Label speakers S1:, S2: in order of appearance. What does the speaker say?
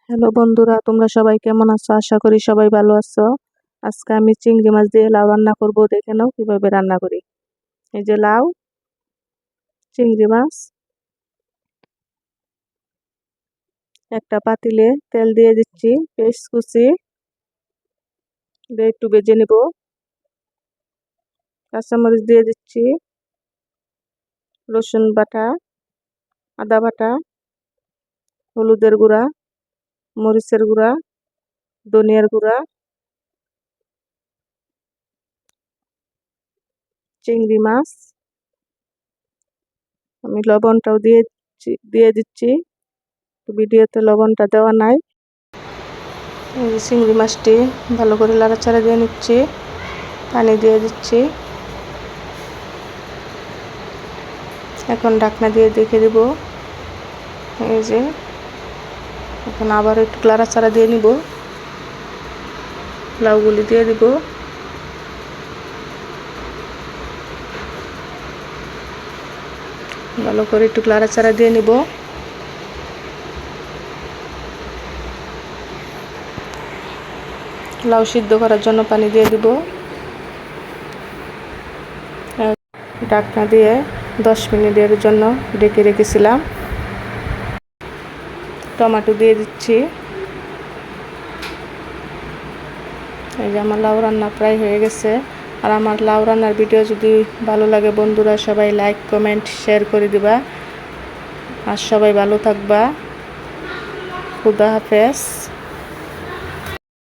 S1: Hello বন্ধুরা, তোমরা সবাই কেমন আছো? আশা করি সবাই ভালো আছো। আজকে আমি চিংড়ি মাছ দিয়ে লাউ রান্না করব। দেখে নাও কিভাবে রান্না করি। এই যে লাউ, চিংড়ি মাছ, একটা পাতিলে তেল দিয়ে দিচ্ছি, পেঁয়াজ কুচি দিয়ে একটু ভেজে নিব, কাঁচামরিচ দিয়ে দিচ্ছি, রসুন বাটা, আদা বাটা, হলুদের গুঁড়া, মরিচের গুঁড়া, ধনিয়ার গুঁড়া, চিংড়ি মাছ, আমি লবণটাও দিয়ে দিচ্ছি। ভিডিওতে লবণটা দেওয়া নাই। এই যে চিংড়ি মাছটি ভালো করে নাড়াচাড়া দিয়ে নিচ্ছি, পানি দিয়ে দিচ্ছি। এখন ঢাকনা দিয়ে দেখে দিব। এই যে এখন আবার একটু নাড়াচাড়া দিয়ে নিব, লাউগুলি দিয়ে দিব। ভালো করে একটু নাড়াচাড়া দিয়ে নিব। লাউ সিদ্ধ করার জন্য পানি দিয়ে দিব। ঢাকনা দিয়ে 10 মিনিটের জন্য ঢেকে রেখেছিলাম। টমেটো দিয়ে দিচ্ছি। এই যে আমার লাউ রান্না প্রায় হয়ে গেছে। আর আমার লাউ রান্নার ভিডিও যদি ভালো লাগে বন্ধুরা সবাই লাইক কমেন্ট শেয়ার করে দিবা। আর সবাই ভালো থাকবা। খুদা হাফেজ।